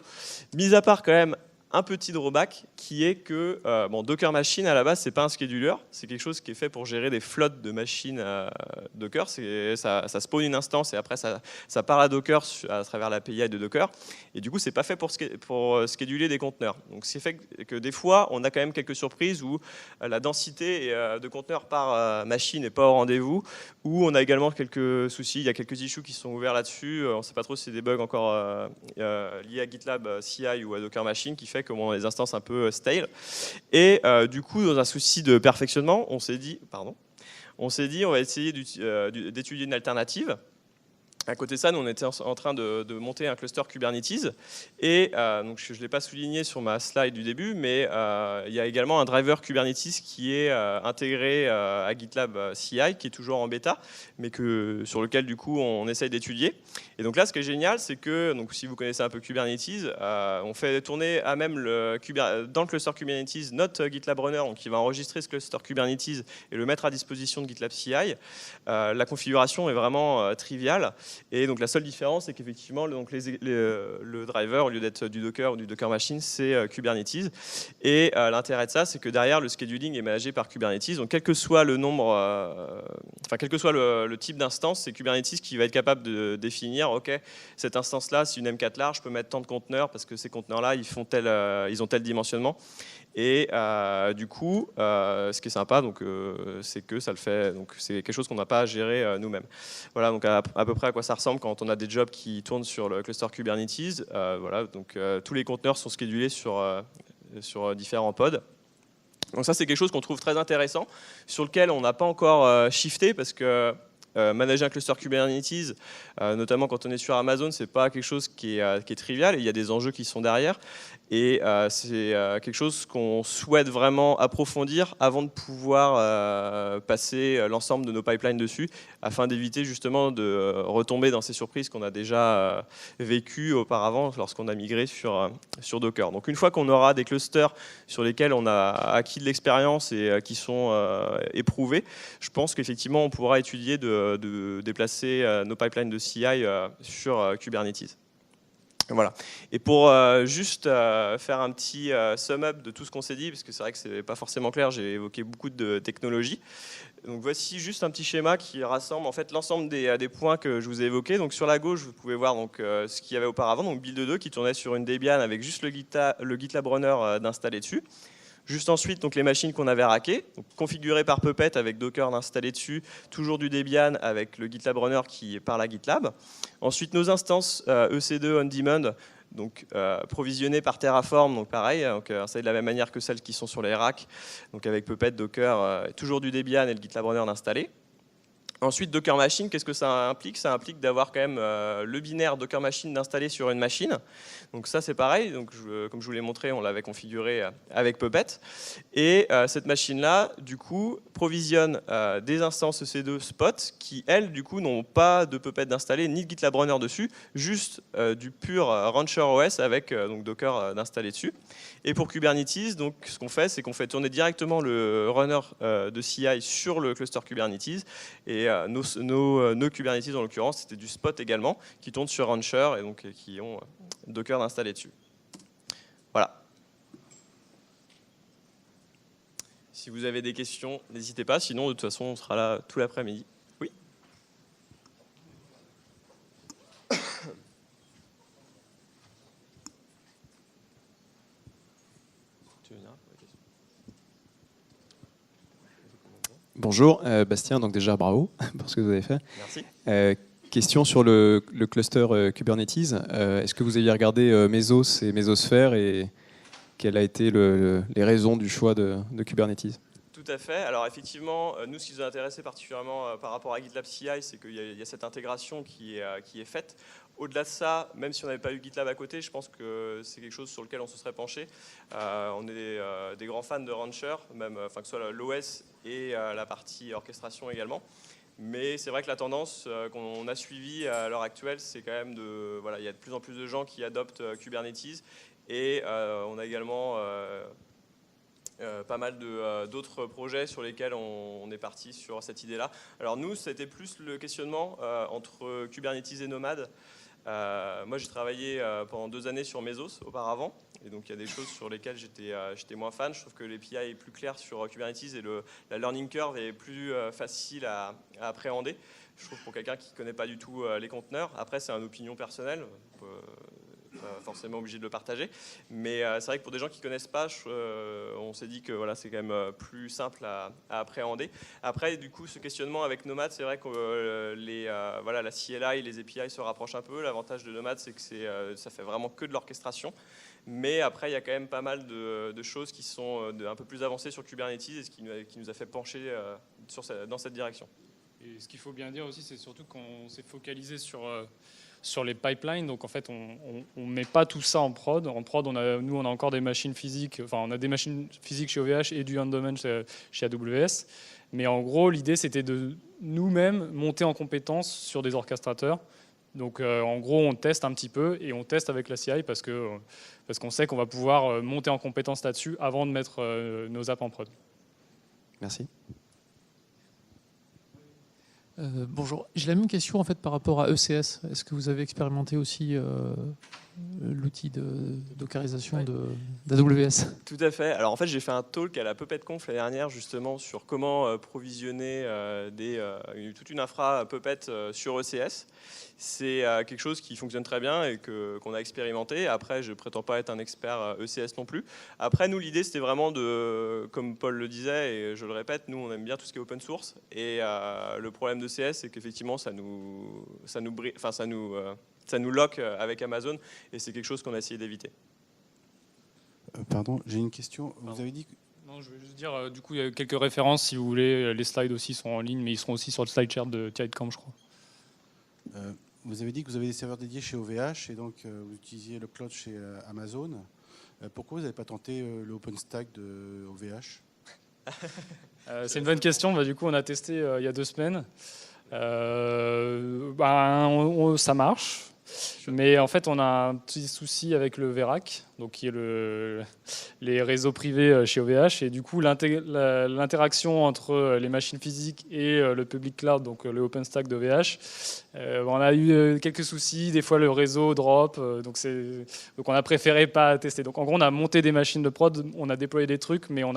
Mis à part quand même un petit drawback qui est que Docker Machine à la base, c'est pas un scheduler, c'est quelque chose qui est fait pour gérer des flottes de machines Docker. Ça spawn une instance et après ça part à Docker à travers l'API de Docker. Et du coup, c'est pas fait pour scheduler des conteneurs. Donc c'est fait que des fois, on a quand même quelques surprises où la densité de conteneurs par machine n'est pas au rendez-vous, où on a également quelques soucis, il y a quelques issues qui sont ouverts là-dessus. On ne sait pas trop si c'est des bugs encore liés à GitLab CI ou à Docker Machine qui fait qu'on a des instances un peu stale. Et du coup, dans un souci de perfectionnement, on s'est dit, on va essayer d'étudier une alternative. À côté de ça, nous, on était en train de monter un cluster Kubernetes. Et donc, je ne l'ai pas souligné sur ma slide du début, mais il y a également un driver Kubernetes qui est intégré à GitLab CI, qui est toujours en bêta, mais sur lequel, du coup, on essaye d'étudier. Et donc là, ce qui est génial, c'est que, donc, si vous connaissez un peu Kubernetes, on fait tourner dans le cluster Kubernetes notre GitLab Runner, donc qui va enregistrer ce cluster Kubernetes et le mettre à disposition de GitLab CI. La configuration est vraiment triviale. Et donc la seule différence, c'est qu'effectivement, le driver, au lieu d'être du Docker ou du Docker Machine, c'est Kubernetes. Et l'intérêt de ça, c'est que derrière, le scheduling est managé par Kubernetes. Donc quel que soit le nombre, quel que soit le type d'instance, c'est Kubernetes qui va être capable de définir, OK, cette instance-là, c'est une M4 large, je peux mettre tant de conteneurs parce que ces conteneurs-là, ils ont tel dimensionnement. Et du coup, ce qui est sympa, c'est que ça le fait. Donc, c'est quelque chose qu'on n'a pas à gérer nous-mêmes. Voilà, donc à peu près à quoi ça ressemble quand on a des jobs qui tournent sur le cluster Kubernetes. Voilà, donc tous les conteneurs sont schedulés sur différents pods. Donc ça, c'est quelque chose qu'on trouve très intéressant, sur lequel on n'a pas encore shifté parce que manager un cluster Kubernetes, notamment quand on est sur Amazon, c'est pas quelque chose qui est trivial. Et il y a des enjeux qui sont derrière. Et c'est quelque chose qu'on souhaite vraiment approfondir avant de pouvoir passer l'ensemble de nos pipelines dessus, afin d'éviter justement de retomber dans ces surprises qu'on a déjà vécues auparavant lorsqu'on a migré sur Docker. Donc une fois qu'on aura des clusters sur lesquels on a acquis de l'expérience et qui sont éprouvés, je pense qu'effectivement on pourra étudier de déplacer nos pipelines de CI sur Kubernetes. Voilà. Et pour juste faire un petit sum-up de tout ce qu'on s'est dit, parce que c'est vrai que c'est pas forcément clair, j'ai évoqué beaucoup de technologies. Donc voici juste un petit schéma qui rassemble en fait l'ensemble des points que je vous ai évoqués. Donc sur la gauche, vous pouvez voir ce qu'il y avait auparavant, donc Build 2 qui tournait sur une Debian avec juste le GitLab Runner d'installer dessus. Juste ensuite, donc les machines qu'on avait rackées, configurées par Puppet avec Docker installé dessus, toujours du Debian avec le GitLab Runner qui parle à GitLab. Ensuite, nos instances EC2 on demand, donc provisionnées par Terraform, donc pareil, installées de la même manière que celles qui sont sur les racks, donc avec Puppet, Docker, toujours du Debian et le GitLab Runner installé. Ensuite, Docker Machine, qu'est-ce que ça implique? Ça implique d'avoir quand même le binaire Docker Machine d'installer sur une machine. Donc ça, c'est pareil. Donc, comme je vous l'ai montré, on l'avait configuré avec Puppet. Et cette machine-là, du coup, provisionne des instances EC2 Spot qui, elles, du coup, n'ont pas de Puppet d'installer ni de GitLab Runner dessus, juste du pur Rancher OS avec donc Docker d'installer dessus. Et pour Kubernetes, donc, ce qu'on fait, c'est qu'on fait tourner directement le runner de CI sur le cluster Kubernetes. Et nos Kubernetes, en l'occurrence, c'était du Spot également, qui tournent sur Rancher et donc qui ont Docker installé dessus. Voilà. Si vous avez des questions, n'hésitez pas. Sinon, de toute façon, on sera là tout l'après-midi. Oui. Bonjour, Bastien, donc déjà bravo pour ce que vous avez fait. Merci. question sur le cluster Kubernetes. Est-ce que vous aviez regardé Mesos et Mesosphère et quelles a été les raisons du choix de Kubernetes? Tout à fait. Alors effectivement, nous, ce qui nous a intéressé particulièrement par rapport à GitLab CI, c'est qu'il y a cette intégration qui est faite. Au-delà de ça, même si on n'avait pas eu GitLab à côté, je pense que c'est quelque chose sur lequel on se serait penché. On est des grands fans de Rancher, même, que ce soit l'OS et la partie orchestration également. Mais c'est vrai que la tendance qu'on a suivie à l'heure actuelle, c'est quand même il y a de plus en plus de gens qui adoptent Kubernetes. Et on a également pas mal d'autres projets sur lesquels on est parti sur cette idée-là. Alors nous, c'était plus le questionnement entre Kubernetes et Nomad. Moi, j'ai travaillé pendant 2 années sur Mesos auparavant. Et donc, il y a des choses sur lesquelles j'étais moins fan. Je trouve que l'API est plus claire sur Kubernetes et la learning curve est plus facile à appréhender. Je trouve pour quelqu'un qui ne connaît pas du tout les conteneurs. Après, c'est une opinion personnelle. Pas forcément obligé de le partager. Mais c'est vrai que pour des gens qui ne connaissent pas, on s'est dit que voilà, c'est quand même plus simple à appréhender. Après, du coup, ce questionnement avec Nomad, c'est vrai que la CLI, les API se rapprochent un peu. L'avantage de Nomad, c'est que ça fait vraiment que de l'orchestration. Mais après, il y a quand même pas mal de choses qui sont un peu plus avancées sur Kubernetes et ce qui nous a fait pencher dans cette direction. Et ce qu'il faut bien dire aussi, c'est surtout qu'on s'est focalisé sur les pipelines. Donc en fait, on ne met pas tout ça en prod. En prod, on a encore des machines physiques. Enfin, on a des machines physiques chez OVH et du on-demand chez AWS. Mais en gros, l'idée, c'était de nous-mêmes monter en compétence sur des orchestrateurs. Donc en gros, on teste un petit peu et on teste avec la CI parce qu'on sait qu'on va pouvoir monter en compétence là-dessus avant de mettre nos apps en prod. Merci. Bonjour, j'ai la même question en fait par rapport à ECS. Est-ce que vous avez expérimenté aussi l'outil de dockerisation d'AWS? Tout à fait. Alors en fait, j'ai fait un talk à la PuppetConf l'année dernière justement sur comment provisionner toute une infra Puppet sur ECS. C'est quelque chose qui fonctionne très bien et qu'on a expérimenté. Après, je ne prétends pas être un expert ECS non plus. Après, nous, l'idée, c'était vraiment comme Paul le disait, et je le répète, nous, on aime bien tout ce qui est open source. Et le problème d'ECS, c'est qu'effectivement, ça nous lock avec Amazon, et c'est quelque chose qu'on a essayé d'éviter. Pardon, j'ai une question. Vous avez dit que... Non, je veux juste dire, du coup, il y a quelques références, si vous voulez. Les slides aussi sont en ligne, mais ils seront aussi sur le slide share de TideCamp, je crois. Vous avez dit que vous avez des serveurs dédiés chez OVH et donc vous utilisiez le cloud chez Amazon. Pourquoi vous n'avez pas tenté l'OpenStack de OVH? C'est une bonne question. Du coup, on a testé il y a 2 semaines. Ça marche. Mais en fait, on a un petit souci avec le VERAC, donc qui est les réseaux privés chez OVH. Et du coup, l'interaction entre les machines physiques et le public cloud, donc le OpenStack d'OVH, on a eu quelques soucis. Des fois, le réseau drop. Donc on a préféré pas tester. Donc en gros, on a monté des machines de prod, on a déployé des trucs, mais on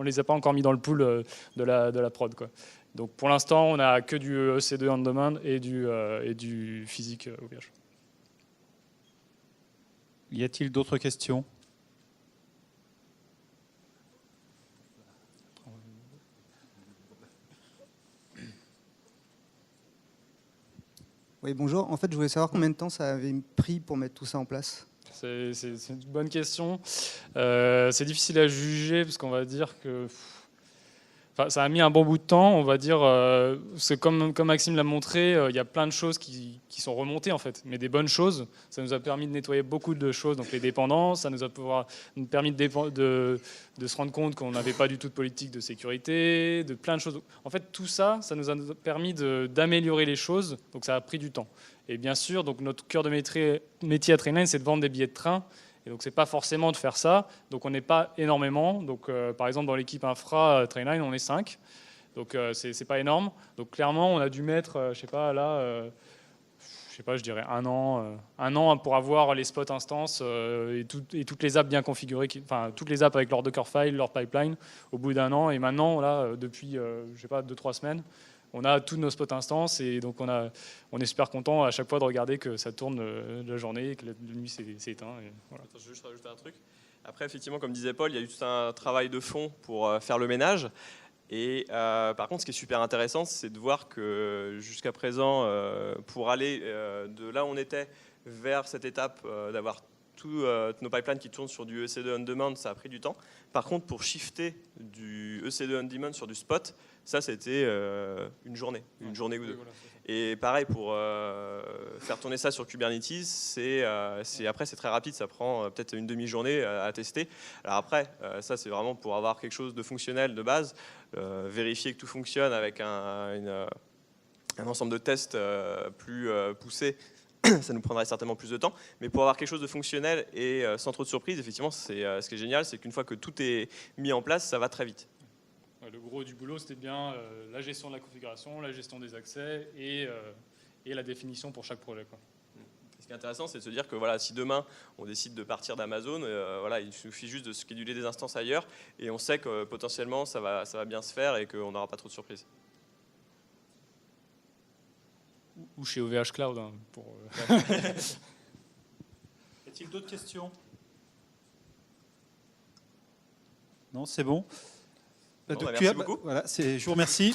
les a pas encore mis dans le pool de la prod, quoi. Donc pour l'instant, on n'a que du EC2 on demand et du physique OVH. Y a-t-il d'autres questions? Oui, bonjour. En fait, je voulais savoir combien de temps ça avait pris pour mettre tout ça en place. C'est une bonne question. C'est difficile à juger parce qu'on va dire que... Enfin, ça a mis un bon bout de temps, on va dire. Comme Maxime l'a montré, il y a plein de choses qui sont remontées en fait, mais des bonnes choses. Ça nous a permis de nettoyer beaucoup de choses, donc les dépendances. Ça nous a permis de se rendre compte qu'on n'avait pas du tout de politique de sécurité, de plein de choses. En fait, tout ça, ça nous a permis d'améliorer les choses. Donc ça a pris du temps. Et bien sûr, donc notre cœur de métier à Trainline, c'est de vendre des billets de train. Et donc, c'est pas forcément de faire ça. Donc, on n'est pas énormément. Donc, par exemple, dans l'équipe infra Trainline, on est 5. Donc, c'est pas énorme. Donc, clairement, on a dû mettre, je dirais un an pour avoir les spots instances et toutes les apps bien configurées, toutes les apps avec leur Dockerfile, leur pipeline, au bout d'un an. Et maintenant, là, depuis, 2-3 semaines, on a tous nos spots instances et donc on est super content à chaque fois de regarder que ça tourne la journée et que la nuit s'est éteint. Et voilà. Attends, je vais juste rajouter un truc. Après, effectivement, comme disait Paul, il y a eu tout un travail de fond pour faire le ménage. Et par contre, ce qui est super intéressant, c'est de voir que jusqu'à présent, pour aller de là où on était vers cette étape d'avoir tous nos pipelines qui tournent sur du EC2 on demand, ça a pris du temps. Par contre, pour shifter du EC2 on demand sur du spot, ça c'était une journée ou deux. Voilà, c'est ça. Et pareil, pour faire tourner ça sur Kubernetes, après c'est très rapide, ça prend peut-être une demi-journée à tester. Alors après, ça c'est vraiment pour avoir quelque chose de fonctionnel de base, vérifier que tout fonctionne avec un ensemble de tests plus poussés. Ça nous prendrait certainement plus de temps, mais pour avoir quelque chose de fonctionnel et sans trop de surprises, effectivement, ce qui est génial, c'est qu'une fois que tout est mis en place, ça va très vite. Ouais, le gros du boulot, c'était bien la gestion de la configuration, la gestion des accès et la définition pour chaque projet, quoi. Ce qui est intéressant, c'est de se dire que voilà, si demain on décide de partir d'Amazon, voilà, il suffit juste de scheduler des instances ailleurs et on sait que potentiellement ça va bien se faire et qu'on n'aura pas trop de surprises. Ou chez OVH Cloud. Hein, Y a-t-il d'autres questions? Non, c'est bon. Bon, bah, merci beaucoup. Voilà, je vous remercie.